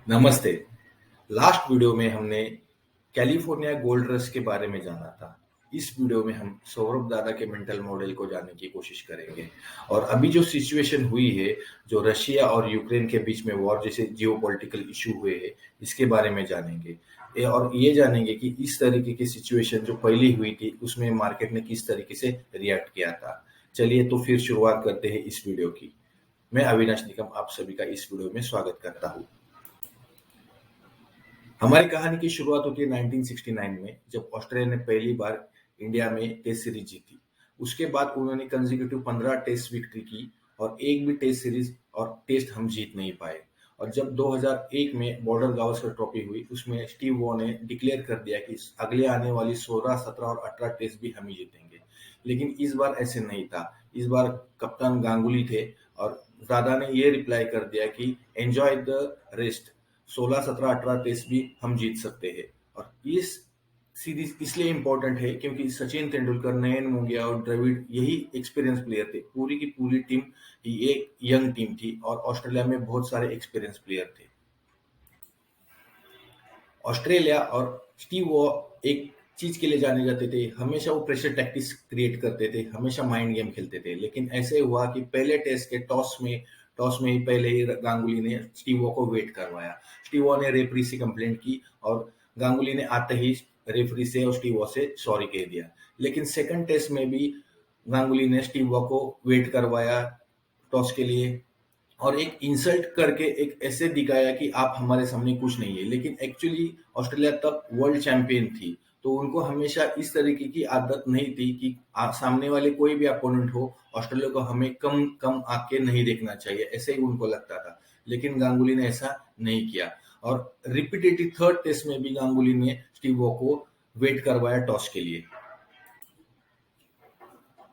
नमस्ते। Last video में हमने कैलिफोर्निया गोल्ड रश के बारे में जाना था। इस वीडियो में हम सौरभ दादा के मेंटल मॉडल को जानने की कोशिश करेंगे और अभी जो सिचुएशन हुई है, जो रशिया और यूक्रेन के बीच में वॉर जैसे जियोपॉलिटिकल इशू हुए हैं, इसके बारे में जानेंगे। और ये जानेंगे कि इस तरीके की सिचुएशन जो पहली हुई थी, उसमें मार्केट ने किस तरीके से रिएक्ट किया था। चलिए तो फिर शुरुआत करते हैं इस वीडियो की। मैं अविनाश निकम आप सभी का इस वीडियो में स्वागत करता हूँ। हमारी कहानी की शुरुआत होती है 1969 में, जब ऑस्ट्रेलिया ने पहली बार इंडिया में टेस्ट सीरीज जीती। उसके बाद उन्होंने कंसेक्यूटिव 15 टेस्ट विक्ट्री की और एक भी टेस्ट सीरीज और टेस्ट हम जीत नहीं पाए। और जब 2001 में बॉर्डर गावस्कर ट्रॉफी हुई, उसमें स्टीव वॉ ने डिक्लेयर कर दिया कि अगले आने वाली 16, 17 और 18 टेस्ट भी हम ही जीतेंगे। लेकिन इस बार ऐसे नहीं था। इस बार कप्तान गांगुली थे और दादा ने ये रिप्लाई कर दिया कि एंजॉय द रेस्ट, 16, 17, 18 टेस्ट भी हम जीत सकते हैं। और इस सीरीज इसलिए इंपॉर्टेंट है क्योंकि सचिन तेंदुलकर, नयन मोंगिया और द्रविड़ यही एक्सपीरियंस प्लेयर थे। पूरी की पूरी टीम एक यंग टीम थी और ऑस्ट्रेलिया में बहुत सारे एक्सपीरियंस प्लेयर थे। ऑस्ट्रेलिया और स्टीव वॉ एक चीज के लिए जाने जाते थे, हमेशा वो प्रेशर टैक्टिक्स क्रिएट करते थे, हमेशा माइंड गेम खेलते थे। लेकिन ऐसे हुआ कि पहले टेस्ट के टॉस में ही पहले ही गांगुली ने स्टीव वॉ को वेट करवाया। स्टीव वॉ ने रेफरी से कंप्लेंट की और गांगुली ने आते ही रेफरी से और स्टीव वॉ से सॉरी कह दिया। लेकिन सेकंड टेस्ट में भी गांगुली ने स्टीव वॉ को वेट करवाया टॉस के लिए और एक इंसल्ट करके एक ऐसे दिखाया कि आप हमारे सामने कुछ नहीं है। लेकिन एक्चुअली ऑस्ट्रेलिया तब वर्ल्ड चैंपियन थी, तो उनको हमेशा इस तरीके की आदत नहीं थी कि सामने वाले कोई भी अपोनेंट हो, ऑस्ट्रेलिया को हमें कम कम आके नहीं देखना चाहिए, ऐसे ही उनको लगता था। लेकिन गांगुली ने ऐसा नहीं किया और रिपीटेटिव थर्ड टेस्ट में भी गांगुली ने स्टीव वॉ को वेट करवाया टॉस के लिए।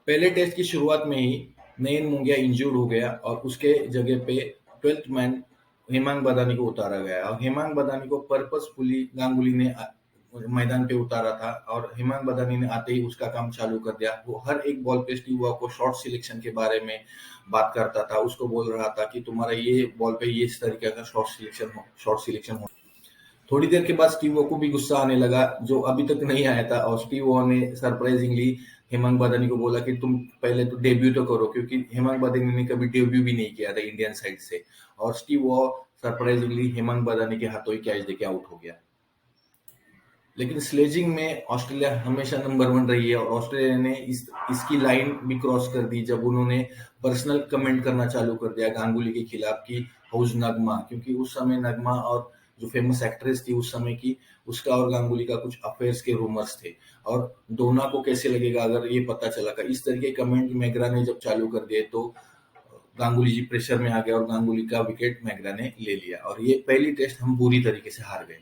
पहले टेस्ट की शुरुआत में ही नयन मोंगिया इंजर्ड हो गया और उसके जगह पे 12th मैन हेमांग बदानी को उतारा गया और हेमांग बदानी को पर्पसफुली गांगुली ने मैदान पे उतारा था और हेमांग बदानी ने आते ही उसका काम चालू कर दिया। वो हर एक बॉल पे स्टीव वॉ को शॉट सिलेक्शन के बारे में बात करता था, उसको बोल रहा था कि तुम्हारा ये बॉल पे ये इस तरीके का शॉट सिलेक्शन हो। थोड़ी देर के बाद स्टीव वॉ को भी गुस्सा आने लगा, जो अभी तक नहीं आया था। और स्टीव वॉ ने सरप्राइजिंगली हेमंग बदानी को बोला कि तुम पहले तो डेब्यू तो करो, क्योंकि हेमंग बदानी ने कभी डेब्यू भी नहीं किया था इंडियन साइड से। और स्टीव वॉ सरप्राइजिंगली हेमंग बदानी के हाथों ही कैच देके आउट हो गया। लेकिन स्लेजिंग में ऑस्ट्रेलिया हमेशा नंबर 1 रही है और ऑस्ट्रेलिया ने इसकी लाइन भी क्रॉस कर दी जब उन्होंने पर्सनल कमेंट करना चालू कर दिया गांगुली के खिलाफ की हाउस नगमा, क्योंकि उस समय नगमा और जो फेमस एक्ट्रेस थी उस समय की, उसका और गांगुली का कुछ अफेयर्स के रूमर्स थे और दोनों को कैसे लगेगा अगर ये पता चला। का इस तरीके कमेंट मैगरा ने जब चालू कर दिए तो गांगुली जी प्रेशर में आ गया और गांगुली का विकेट मैगरा ने ले लिया और ये पहली टेस्ट हम पूरी तरीके से हार गए।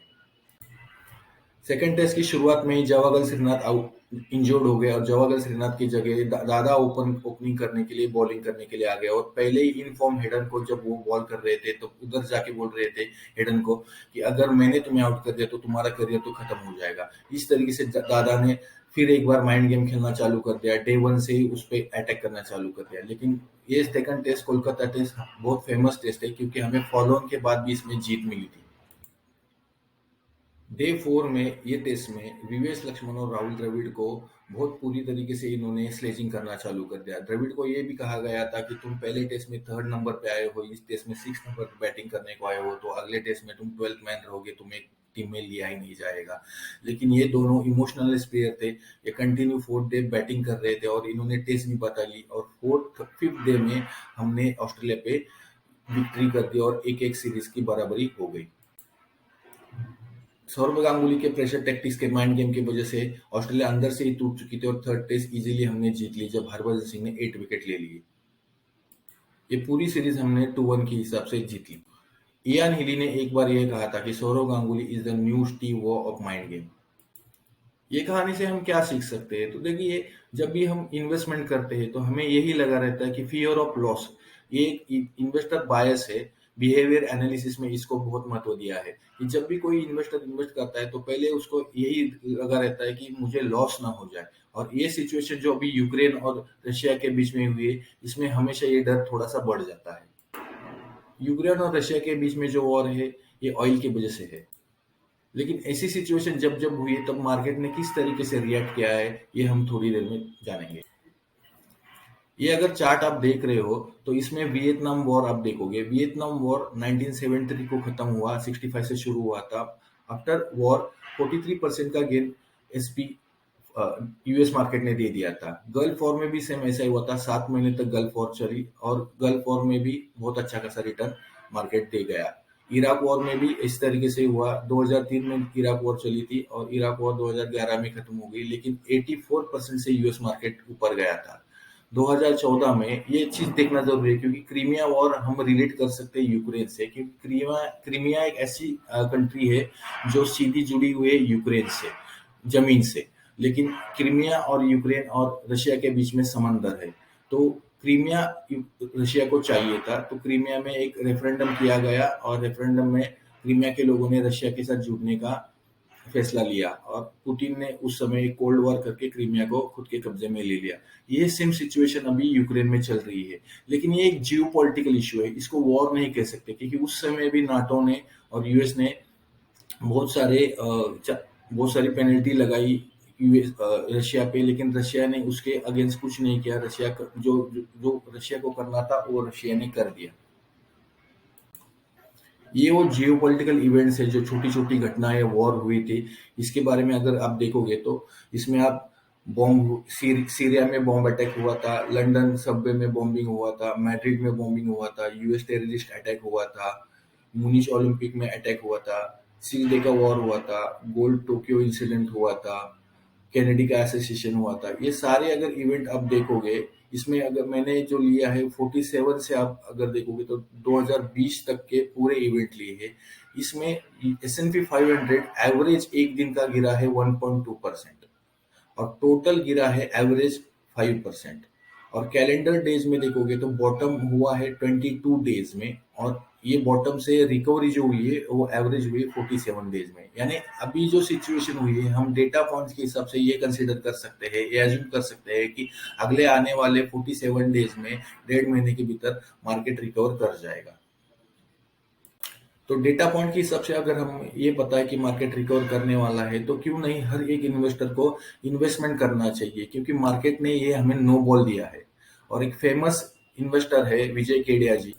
सेकेंड टेस्ट की शुरुआत में ही जवागल श्रीनाथ आउट इंजर्ड हो गए और जवागल श्रीनाथ की जगह दादा ओपनिंग करने के लिए, बॉलिंग करने के लिए आ गए। और पहले ही इनफॉर्म हेडन को जब वो बॉल कर रहे थे तो उधर जाके बोल रहे थे हेडन को कि अगर मैंने तुम्हें आउट कर दिया तो तुम्हारा करियर तो खत्म हो जाएगा। इस तरीके से दादा ने फिर एक बार माइंड गेम खेलना चालू कर दिया, डे 1 से ही उस पर अटैक करना चालू कर दिया। लेकिन ये सेकंड टेस्ट कोलकाता टेस्ट बहुत फेमस टेस्ट है क्योंकि हमें फॉलो ऑन के बाद भी इसमें जीत मिली थी। डे 4 में ये टेस्ट में विवेश लक्ष्मण और राहुल द्रविड़ को बहुत पूरी तरीके से इन्होंने स्लेजिंग करना चालू कर दिया। द्रविड़ को ये भी कहा गया था कि तुम पहले टेस्ट में 3rd नंबर पे आए हो, इस टेस्ट में 6th नंबर पे बैटिंग करने को आए हो, तो अगले टेस्ट में तुम 12th मैन रहोगे, तुम्हें टीम में लिया ही नहीं जाएगा। लेकिन ये दोनों इमोशनल प्लेयर थे, ये कंटिन्यू 4th डे बैटिंग कर रहे थे और इन्होंने टेस्ट भी बता ली और 5th डे में हमने ऑस्ट्रेलिया पे विक्ट्री कर दी और एक सीरीज की बराबरी हो गई। सौरभ गांगुली के प्रेशर टैक्टिक्स के माइंड गेम की वजह से ऑस्ट्रेलिया अंदर से ही टूट चुकी थी और थर्ड टेस्ट इजीली हमने जीत ली जब हरभजन सिंह ने 8 विकेट ले लिए। ये पूरी सीरीज हमने 2-1 के हिसाब से जीत ली। इयान हिली ने एक बार यह कहा था कि Saurabh Ganguly is the new Steve Waugh of mind game. ये कहानी से हम क्या सीख सकते हैं? तो देखिए, जब भी हम इन्वेस्टमेंट करते हैं तो हमें यही लगा रहता है कि फियर ऑफ लॉस, ये एक इन्वेस्टर बायस है। बिहेवियर एनालिसिस में इसको बहुत महत्व दिया है कि जब भी कोई इन्वेस्टर इन्वेस्ट करता है तो पहले उसको यही लगा रहता है कि मुझे लॉस ना हो जाए। और ये सिचुएशन जो अभी यूक्रेन और रशिया के बीच में हुई है, इसमें हमेशा ये डर थोड़ा सा बढ़ जाता है। यूक्रेन और रशिया के बीच में जो वॉर है ये ऑयल की वजह से है। लेकिन ऐसी सिचुएशन जब जब हुई तब मार्केट ने किस तरीके से रिएक्ट किया है ये हम थोड़ी देर में जानेंगे। ये अगर चार्ट आप देख रहे हो तो इसमें वियतनाम वॉर आप देखोगे। वियतनाम वॉर 1973 को खत्म हुआ, 65 से शुरू हुआ था। आफ्टर वॉर 43% का गेन एसपी यूएस मार्केट ने दे दिया था। गल्फ वॉर में भी सेम ऐसा ही हुआ था, 7 महीने तक गल्फ वॉर चली और गल्फ वॉर में भी बहुत अच्छा खासा रिटर्न मार्केट दे गया। इराक वॉर में भी इस तरीके से हुआ। 2003 में इराक वॉर चली थी और इराक वॉर 2011 में खत्म हो गई, लेकिन 84% से यूएस मार्केट ऊपर गया था। 2014 में ये चीज देखना जरूरी है क्योंकि क्रीमिया वॉर हम रिलेट कर सकते हैं यूक्रेन से, क्योंकि क्रीमिया एक ऐसी कंट्री है जो सीधी जुड़ी हुई है यूक्रेन से, जमीन से। लेकिन क्रीमिया और यूक्रेन और रशिया के बीच में समंदर है। तो क्रीमिया रशिया को चाहिए था, तो क्रीमिया में एक रेफरेंडम किया गया और रेफरेंडम में क्रीमिया के लोगों ने रशिया के साथ जुड़ने का फैसला लिया और पुतिन ने उस समय एक कोल्ड वॉर करके क्रीमिया को खुद के कब्जे में ले लिया। ये सेम सिचुएशन अभी यूक्रेन में चल रही है, लेकिन ये एक जियो पॉलिटिकल इश्यू है, इसको वॉर नहीं कह सकते क्योंकि उस समय भी नाटो ने और यूएस ने बहुत सारी पेनल्टी लगाई रशिया पे, लेकिन रशिया ने उसके अगेंस्ट कुछ नहीं किया। जो रशिया को करना था वो रशिया ने कर दिया। ये वो जियो पॉलिटिकल इवेंट्स है, जो छोटी छोटी घटनाएं वॉर हुई थी, इसके बारे में अगर आप देखोगे तो इसमें आप सीरिया में बॉम्ब अटैक हुआ था, लंदन सबवे में बॉम्बिंग हुआ था, मैड्रिड में बॉम्बिंग हुआ था, यूएस टेररिस्ट अटैक हुआ था, मुनिच ओलंपिक में अटैक हुआ था, 6 डे का वॉर हुआ था, गोल्ड टोक्यो इंसिडेंट हुआ था, कैनेडी का एसोसिएशन हुआ था। ये सारे अगर इवेंट आप देखोगे, इसमें अगर मैंने जो लिया है 47 से आप अगर देखोगे तो 2020 तक के पूरे इवेंट लिए हैं। इसमें S&P 500 एवरेज एक दिन का गिरा है 1.2% और टोटल गिरा है एवरेज 5%। और कैलेंडर डेज में देखोगे तो बॉटम हुआ है 22 डेज में और ये बॉटम से रिकवरी जो हुई है वो एवरेज हुई है 47 डेज में। यानी अभी जो सिचुएशन हुई है हम डेटा पॉइंट्स के हिसाब से ये कंसीडर कर सकते हैं, ये एज्यूम कर सकते हैं कि अगले आने वाले 47 डेज में 1.5 महीने के भीतर मार्केट रिकवर कर जाएगा। तो डेटा पॉइंट के हिसाब से अगर हम ये पता है कि मार्केट रिकवर करने वाला है तो क्यों नहीं हर एक इन्वेस्टर को इन्वेस्टमेंट करना चाहिए, क्योंकि मार्केट ने ये हमें नो बॉल दिया है। और एक फेमस इन्वेस्टर है विजय केडिया जी।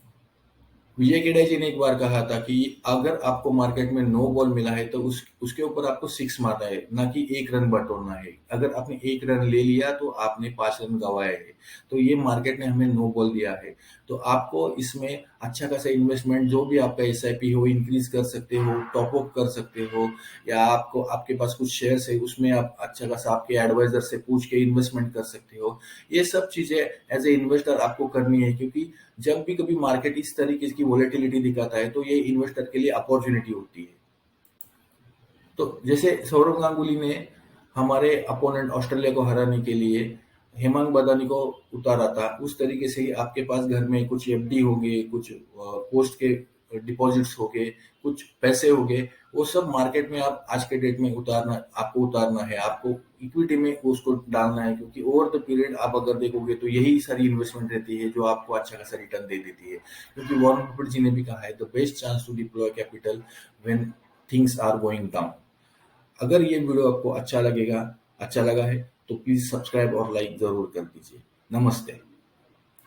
विजय केडिया जी ने एक बार कहा था कि अगर आपको मार्केट में नो बॉल मिला है तो उसके ऊपर आपको 6 मारना है, ना कि 1 रन बटोरना है। अगर आपने 1 रन ले लिया तो आपने 5 रन गंवाए है। तो ये मार्केट ने हमें नो बॉल दिया है। तो आपको इसमें अच्छा खासा इन्वेस्टमेंट, जो भी आपका SIP हो, इंक्रीज कर सकते हो, टॉप अप कर सकते हो, या आपको आपके पास कुछ शेयर्स है उसमें आप अच्छा खासा आपके एडवाइजर से पूछ के इन्वेस्टमेंट कर सकते हो। ये सब चीजें एज ए इन्वेस्टर आपको करनी है, क्योंकि जब भी कभी मार्केट इस तरीके की वोलेटिलिटी दिखाता है तो ये इन्वेस्टर के लिए अपॉर्चुनिटी होती है। तो जैसे सौरव गांगुली ने हमारे अपोनेंट ऑस्ट्रेलिया को हराने के लिए हेमंत बदानी को उतारा था, उस तरीके से ही आपके पास घर में कुछ FD हो गए, कुछ पोस्ट के डिपॉजिट्स हो गए, कुछ पैसे हो गए, वो सब मार्केट में आप आज के डेट में उतारना है, आपको इक्विटी में उसको डालना है, क्योंकि ओवर द पीरियड आप अगर देखोगे तो यही सारी इन्वेस्टमेंट रहती है जो आपको अच्छा खासा रिटर्न दे देती है। क्योंकि वॉरेन बफेट जी ने भी कहा है, the best chance to deploy capital when things are going down. अगर ये वीडियो आपको अच्छा लगा है तो प्लीज सब्सक्राइब और लाइक जरूर कर दीजिए। नमस्ते।